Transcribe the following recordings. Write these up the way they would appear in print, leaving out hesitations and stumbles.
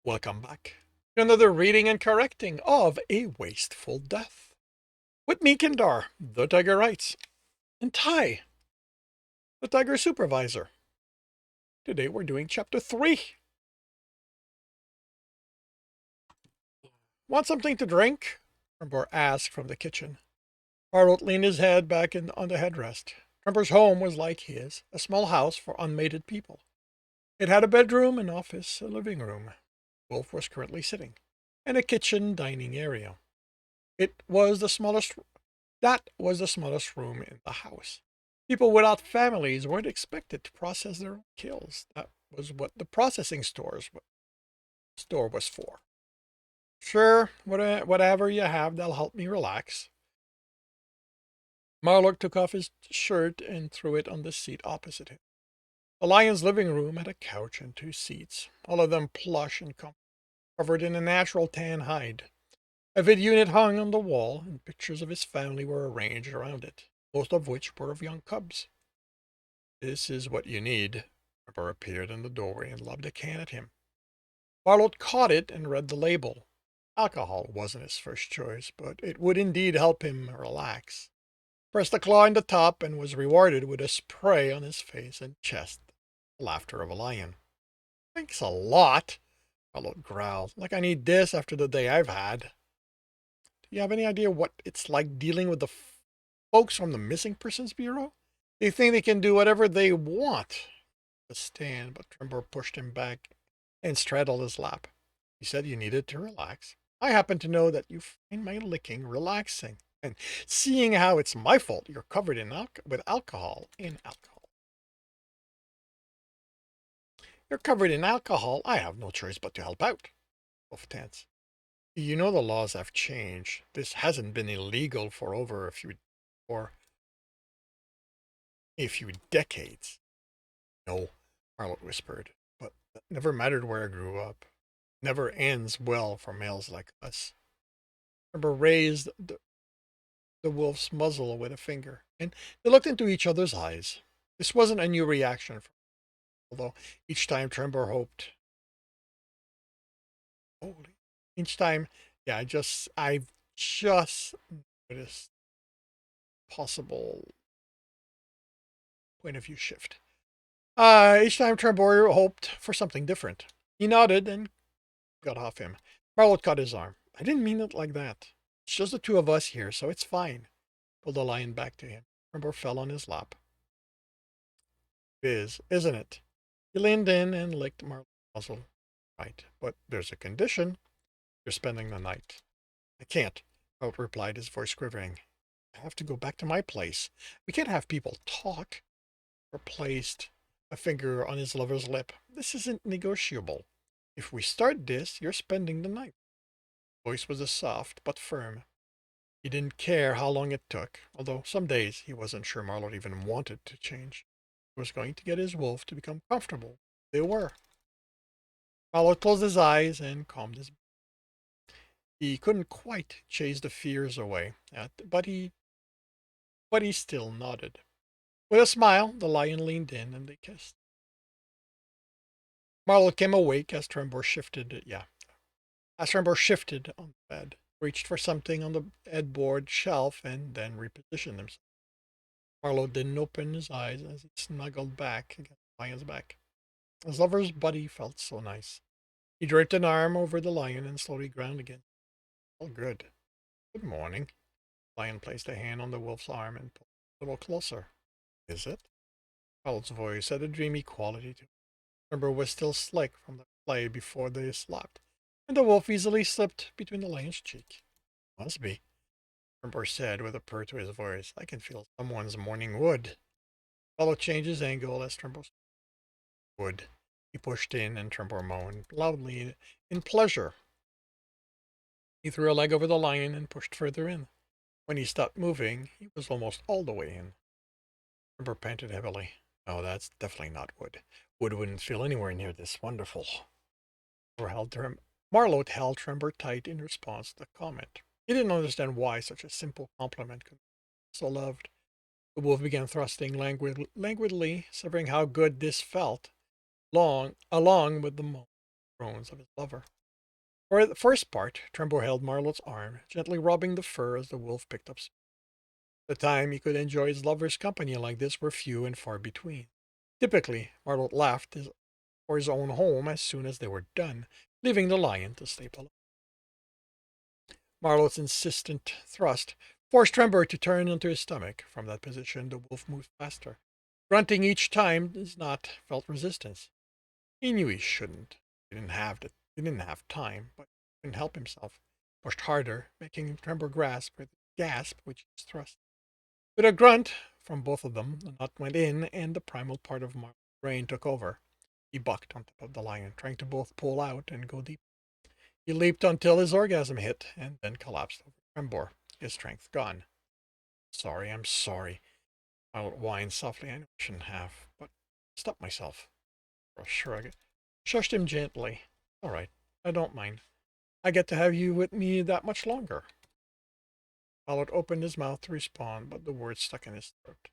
Welcome back to another reading and correcting of A Wasteful Death. With me, Kindar, the Tiger Writes, and Ty, the Tiger Supervisor. Today we're doing Chapter 3. Want something to drink? Trembor asked from the kitchen. Marlot leaned his head back on the headrest. Trembor's home was like his, a small house for unmated people. It had a bedroom, an office, a living room. Wolf was currently sitting, and a kitchen dining area. It was the smallest That was the smallest room in the house. People without families weren't expected to process their own kills. That was what the processing store was for. Sure, whatever you have, that'll help me relax. Marlock took off his shirt and threw it on the seat opposite him. The lion's living room had a couch and two seats, all of them plush and covered in a natural tan hide. A vid unit hung on the wall, and pictures of his family were arranged around it, most of which were of young cubs. This is what you need. Trevor appeared in the doorway and lobbed a can at him. Marlowe caught it and read the label. Alcohol wasn't his first choice, but it would indeed help him relax. Pressed a claw in the top and was rewarded with a spray on his face and chest. The laughter of a lion. Thanks a lot, Marlowe growled. Like I need this after the day I've had. Do you have any idea what it's like dealing with the folks from the Missing Persons Bureau? They think they can do whatever they want. To stand, but Trembor pushed him back and straddled his lap. He said you needed to relax. I happen to know that you find my licking relaxing, and seeing how it's my fault you're covered in with alcohol in alcohol. You're covered in alcohol. I have no choice but to help out. Both tense. You know the laws have changed. This hasn't been illegal for over a few decades. No, Marlot whispered, but that never mattered where I grew up. Never ends well for males like us. Amber raised the wolf's muzzle with a finger, and they looked into each other's eyes. This wasn't a new reaction, although each time Tremor hoped. Holy, each time, yeah, I've just noticed possible point of view shift. Each time Trembor hoped for something different. He nodded and got off him. Marlowe caught his arm. I didn't mean it like that. It's just the two of us here, so it's fine. Pulled the lion back to him. Trembor fell on his lap. Biz, isn't it? He leaned in and licked Marlowe's muzzle. Right, but there's a condition. You're spending the night. I can't, Marlowe replied, his voice quivering. I have to go back to my place. We can't have people talk. Replaced a finger on his lover's lip. This isn't negotiable. If we start this, you're spending the night. His voice was soft but firm. He didn't care how long it took, although some days he wasn't sure Marlowe even wanted to change. He was going to get his wolf to become comfortable. They were. Marlowe closed his eyes and calmed his. He couldn't quite chase the fears away, but he still nodded. With a smile, the lion leaned in and they kissed. Marlowe came awake as Trembor shifted. As Trembor shifted on the bed, reached for something on the headboard shelf, and then repositioned himself. Marlowe didn't open his eyes as he snuggled back against the lion's back. His lover's body felt so nice. He draped an arm over the lion and slowly ground again. All good. Good morning. The lion placed a hand on the wolf's arm and pulled a little closer. Is it? Marlowe's voice had a dreamy quality to it. Trembor was still slick from the play before they slapped, and the wolf easily slipped between the lion's cheek. Must be, Trembor said with a purr to his voice. I can feel someone's morning wood. Marlowe changed his angle as Trembor would. He pushed in and Trembor moaned loudly in pleasure. He threw a leg over the lion and pushed further in. When he stopped moving, he was almost all the way in. Trembor panted heavily. Oh, that's definitely not wood. Wood wouldn't feel anywhere near this wonderful. Marlowe held Trembor tight in response to the comment. He didn't understand why such a simple compliment could be so loved. The wolf began thrusting languidly, severing how good this felt, along with the moan. groans of his lover. For the first part, Trembor held Marlot's arm, gently rubbing the fur as the wolf picked up speed. The time he could enjoy his lover's company like this were few and far between. Typically, Marlot left for his own home as soon as they were done, leaving the lion to sleep alone. Marlot's insistent thrust forced Trembor to turn onto his stomach. From that position, the wolf moved faster. Grunting each time, his knot felt resistance. He knew he shouldn't. He didn't have time, but he couldn't help himself. Pushed harder, making Trembor gasp with his thrust. With a grunt from both of them, the knot went in, and the primal part of Marlot's brain took over. He bucked on top of the lion, trying to both pull out and go deep. He leaped until his orgasm hit, and then collapsed over Trembor, his strength gone. I'm sorry. Marlot whined softly. I know I shouldn't have, but stopped myself. For a shrug. Shushed him gently. All right, I don't mind. I get to have you with me that much longer. Marlot opened his mouth to respond, but the words stuck in his throat.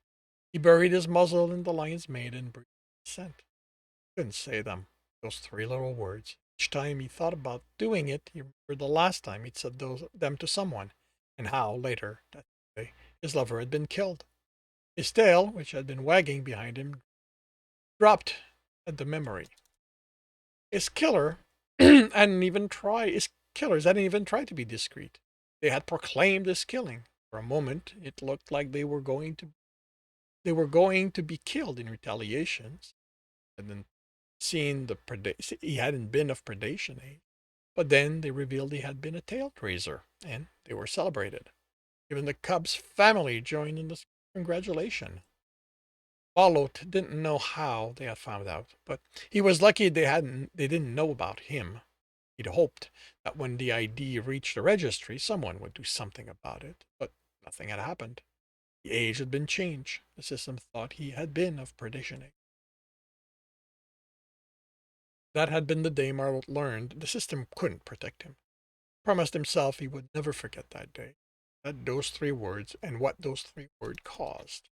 He buried his muzzle in the lion's mane and breathed assent. He couldn't say them, those three little words. Each time he thought about doing it, he remembered the last time he'd said them to someone, and how, later that day, his lover had been killed. His tail, which had been wagging behind him, dropped at the memory. His killers hadn't even tried to be discreet. They had proclaimed his killing. For a moment, it looked like they were going to be killed in retaliation. And then he hadn't been of predation age. But then they revealed he had been a tail raiser, and they were celebrated. Even the cub's family joined in the congratulation. Marlot didn't know how they had found out, but he was lucky they didn't know about him. He'd hoped that when the ID reached the registry, someone would do something about it, but nothing had happened. The age had been changed. The system thought he had been of predation age. That had been the day Marlot learned the system couldn't protect him. Promised himself he would never forget that day, those three words, and what those three words caused.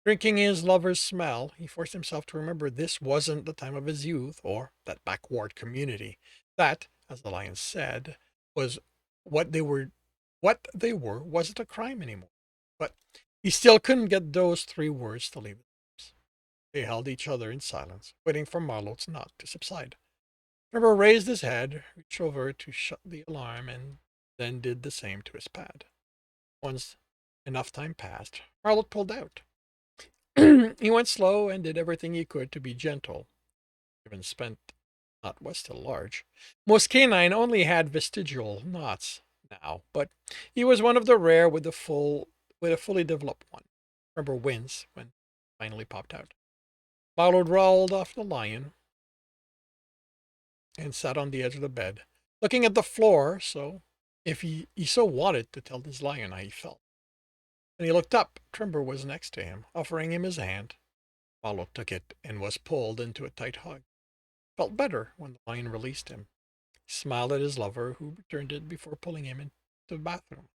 Drinking his lover's smell, he forced himself to remember this wasn't the time of his youth or that backward community. That, as the lion said, was what they were wasn't a crime anymore. But he still couldn't get those three words to leave his lips. They held each other in silence, waiting for Marlot's knot to subside. Trevor raised his head, reached over to shut the alarm, and then did the same to his pad. Once enough time passed, Marlot pulled out. He went slow and did everything he could to be gentle. Given spent knot was still large. Most canine only had vestigial knots now, but he was one of the rare with a fully developed one. Remember wins when it finally popped out. Marlot rolled off the lion and sat on the edge of the bed, looking at the floor, so if he so wanted to tell his lion how he felt. When he looked up, Trembor was next to him, offering him his hand. Marlot took it and was pulled into a tight hug. Felt better when the lion released him. He smiled at his lover, who returned it before pulling him into the bathroom.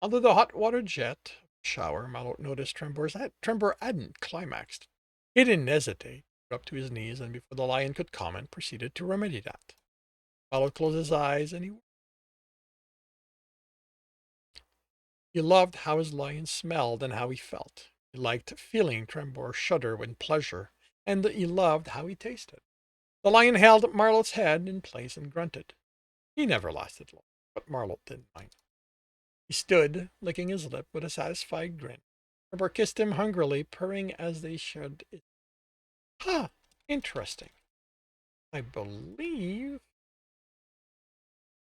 Under the hot water jet shower, Marlot noticed Trembor hadn't climaxed. He didn't hesitate, up to his knees, and before the lion could comment, proceeded to remedy that. Marlot closed his eyes, and he loved how his lion smelled and how he felt. He liked feeling Trembor shudder with pleasure, and he loved how he tasted. The lion held Marlot's head in place and grunted. He never lasted long, but Marlot didn't mind. He stood, licking his lip with a satisfied grin. Trembor kissed him hungrily, purring as they shared it. Interesting. I believe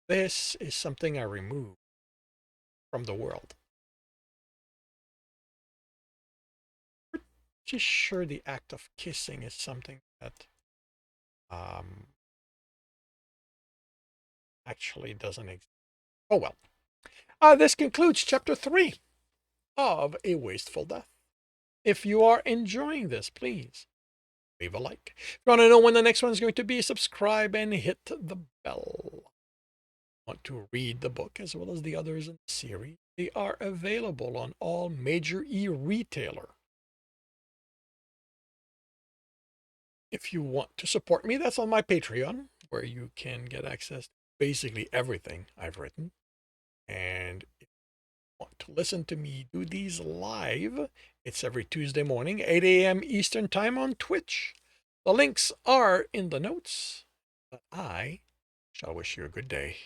this is something I removed from the world. Pretty sure the act of kissing is something that actually doesn't exist. Oh well. This concludes chapter 3 of A Wasteful Death. If you are enjoying this, please leave a like. If you want to know when the next one is going to be, subscribe and hit the bell. Want to read the book as well as the others in the series? They are available on all major e-retailer. If you want to support me, that's on my Patreon. where you can get access to basically everything I've written. And if you want to listen to me do these live, it's every Tuesday morning, 8 a.m. Eastern Time on Twitch. The links are in the notes. But I shall wish you a good day.